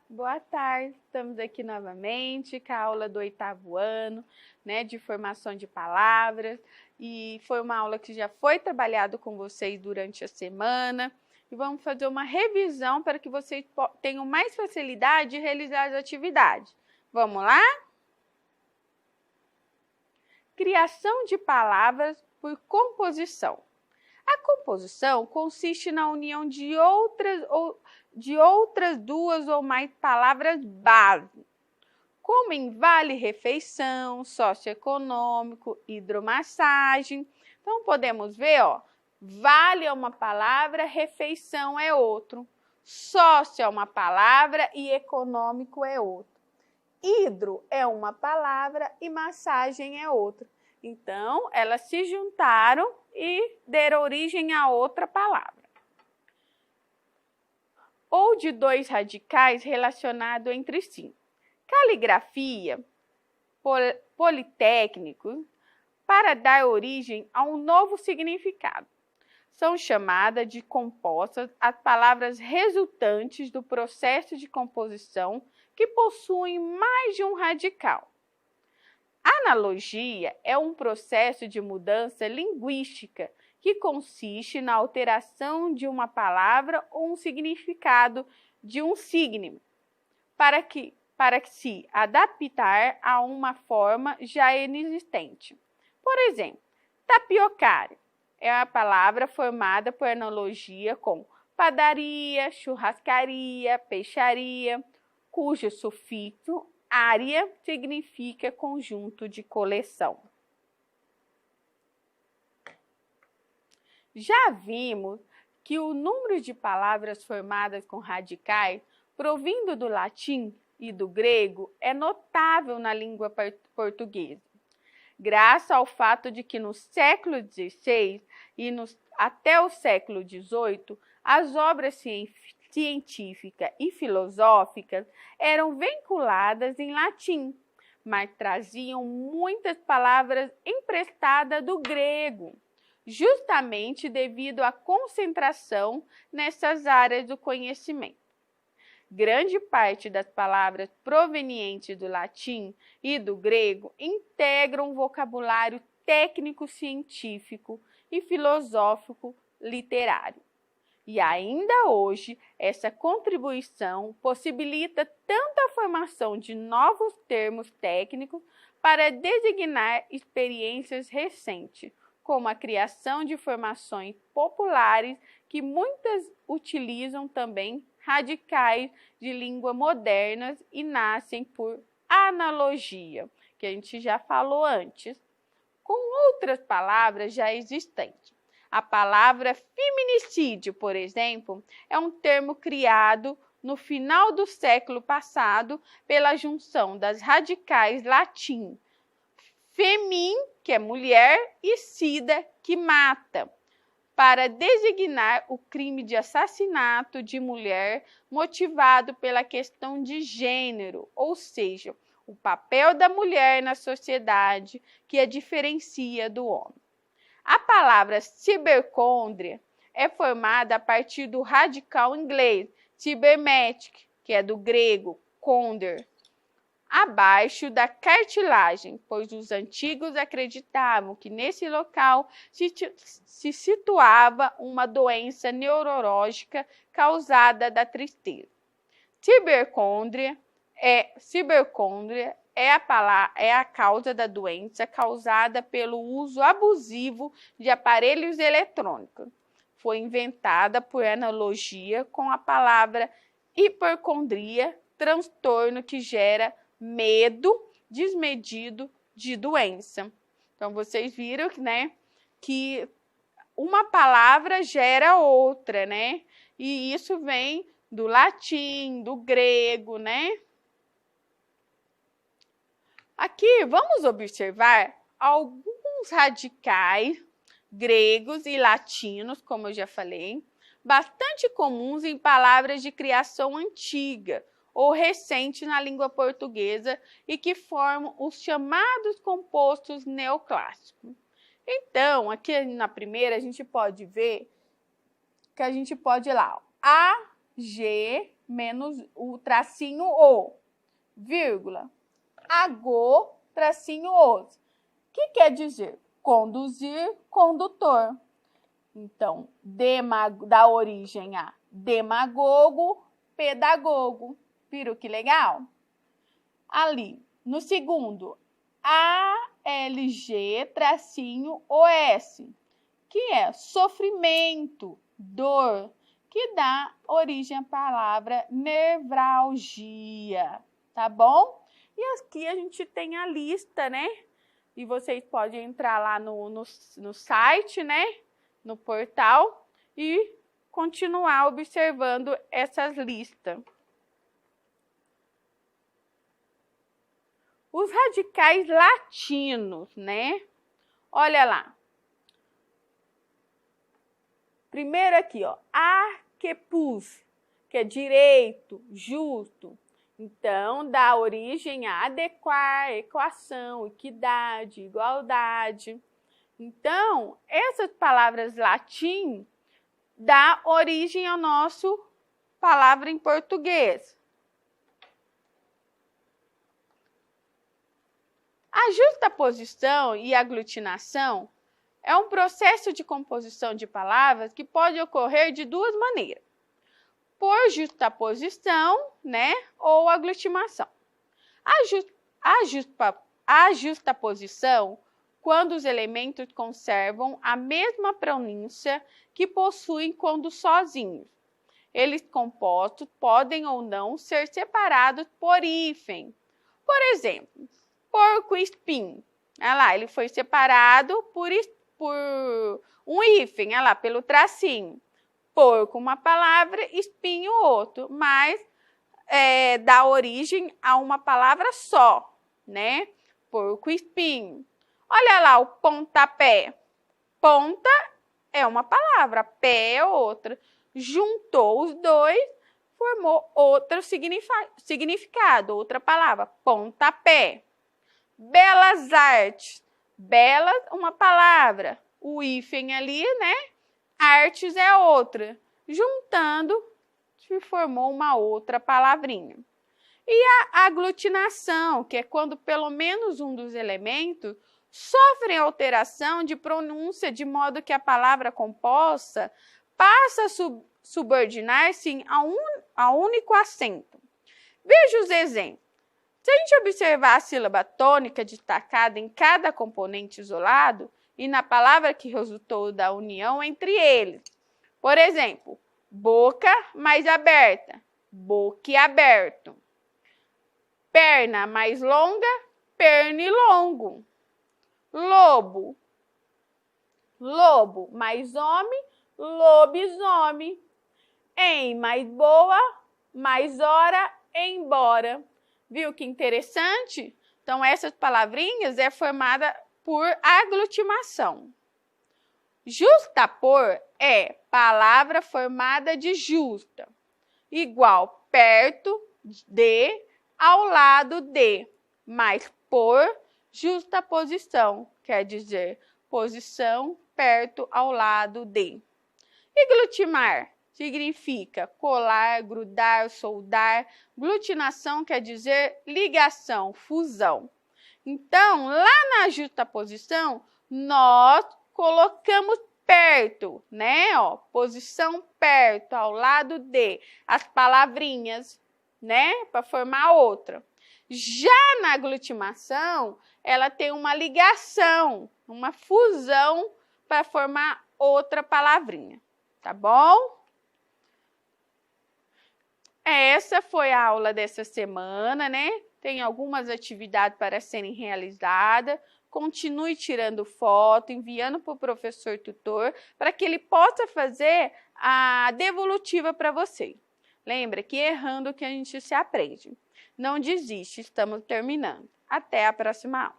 Boa tarde. Estamos aqui novamente com a aula do 8º ano, de formação de palavras. E foi uma aula que já foi trabalhado com vocês durante a semana. E vamos fazer uma revisão para que vocês tenham mais facilidade de realizar as atividades. Vamos lá? Criação de palavras por composição. A composição consiste na união de outras duas ou mais palavras base, como em vale-refeição, socioeconômico, hidromassagem. Então, podemos ver, vale é uma palavra, refeição é outro, sócio é uma palavra e econômico é outro. Hidro é uma palavra e massagem é outra. Então, elas se juntaram e deram origem a outra palavra. Ou de dois radicais relacionados entre si. Caligrafia, politécnico, para dar origem a um novo significado. São chamadas de compostas as palavras resultantes do processo de composição que possuem mais de um radical. Analogia é um processo de mudança linguística que consiste na alteração de uma palavra ou um significado de um signo, para que se adaptar a uma forma já inexistente. Por exemplo, tapiocário é uma palavra formada por analogia com padaria, churrascaria, peixaria, cujo sufixo área significa conjunto de coleção. Já vimos que o número de palavras formadas com radicais, provindo do latim e do grego, é notável na língua portuguesa, graças ao fato de que no século XVI e até o século XVIII, as obras científicas e filosóficas eram vinculadas em latim, mas traziam muitas palavras emprestadas do grego, justamente devido à concentração nessas áreas do conhecimento. Grande parte das palavras provenientes do latim e do grego integram um vocabulário técnico-científico e filosófico-literário. E ainda hoje, essa contribuição possibilita tanto a formação de novos termos técnicos para designar experiências recentes, como a criação de formações populares que muitas utilizam também radicais de língua modernas e nascem por analogia, que a gente já falou antes, com outras palavras já existentes. A palavra feminicídio, por exemplo, é um termo criado no final do século passado pela junção das radicais latim femin, que é mulher, e sida, que mata, para designar o crime de assassinato de mulher motivado pela questão de gênero, ou seja, o papel da mulher na sociedade que a diferencia do homem. A palavra cibercôndria é formada a partir do radical inglês cybernetic, que é do grego konder, abaixo da cartilagem, pois os antigos acreditavam que nesse local se situava uma doença neurológica causada da tristeza. Cibercôndria é a causa da doença causada pelo uso abusivo de aparelhos eletrônicos. Foi inventada por analogia com a palavra hipocondria, transtorno que gera medo desmedido de doença. Então, vocês viram, que uma palavra gera outra, E isso vem do latim, do grego, Aqui, vamos observar alguns radicais gregos e latinos, como eu já falei, bastante comuns em palavras de criação antiga ou recente na língua portuguesa e que formam os chamados compostos neoclássicos. Então, aqui na primeira, a gente pode ver que a gente pode ir lá, A, G, menos o tracinho o, vírgula. Agô, tracinho os. Que quer dizer? Conduzir, condutor. Então, dá origem a demagogo, pedagogo. Viram que legal? Ali, no segundo, ALG, tracinho OS, que é sofrimento, dor, que dá origem à palavra nevralgia, tá bom? E aqui a gente tem a lista, né? E vocês podem entrar lá no site, né? No portal e continuar observando essas listas. Os radicais latinos, né? Olha lá. Primeiro aqui, ó, arquepus, que é direito, justo. Então, dá origem a adequar, equação, equidade, igualdade. Então, essas palavras latim dá origem ao nosso palavra em português. A justaposição e aglutinação é um processo de composição de palavras que pode ocorrer de duas maneiras. Por justaposição, né, ou aglutinação. A justaposição, quando os elementos conservam a mesma pronúncia que possuem quando sozinhos. Eles compostos podem ou não ser separados por hífen. Por exemplo, porco-espinho. Olha lá, ele foi separado por um hífen, olha lá, pelo tracinho. Porco, uma palavra, espinho, outro, mas dá origem a uma palavra só, né? Porco-espinho. Olha lá o pontapé. Ponta é uma palavra, pé é outra. Juntou os dois, formou outro significado, outra palavra, pontapé. Belas artes. Belas, uma palavra. O hífen ali, né? Artes é outra. Juntando, se formou uma outra palavrinha. E a aglutinação, que é quando pelo menos um dos elementos sofrem alteração de pronúncia, de modo que a palavra composta passa a subordinar-se a único acento. Veja os exemplos. Se a gente observar a sílaba tônica destacada em cada componente isolado e na palavra que resultou da união entre eles. Por exemplo, boca mais aberta, boquiaberto. Perna mais longa, pernilongo. Lobo, lobo mais homem, lobisomem. Em mais boa, mais hora, embora. Viu que interessante? Então, essas palavrinhas é formada por aglutinação. Justapor é palavra formada de justa, igual perto de, ao lado de, mas por justaposição, quer dizer posição perto ao lado de. E glutimar significa colar, grudar, soldar. Glutinação quer dizer ligação, fusão. Então, lá na justaposição, nós colocamos perto, né? Ó, posição perto, ao lado de, as palavrinhas, né? Para formar outra. Já na aglutinação, ela tem uma ligação, uma fusão para formar outra palavrinha, tá bom? Essa foi a aula dessa semana, né? Tem algumas atividades para serem realizadas. Continue tirando foto, enviando para o professor tutor, para que ele possa fazer a devolutiva para você. Lembra que errando que a gente se aprende. Não desiste, estamos terminando. Até a próxima aula.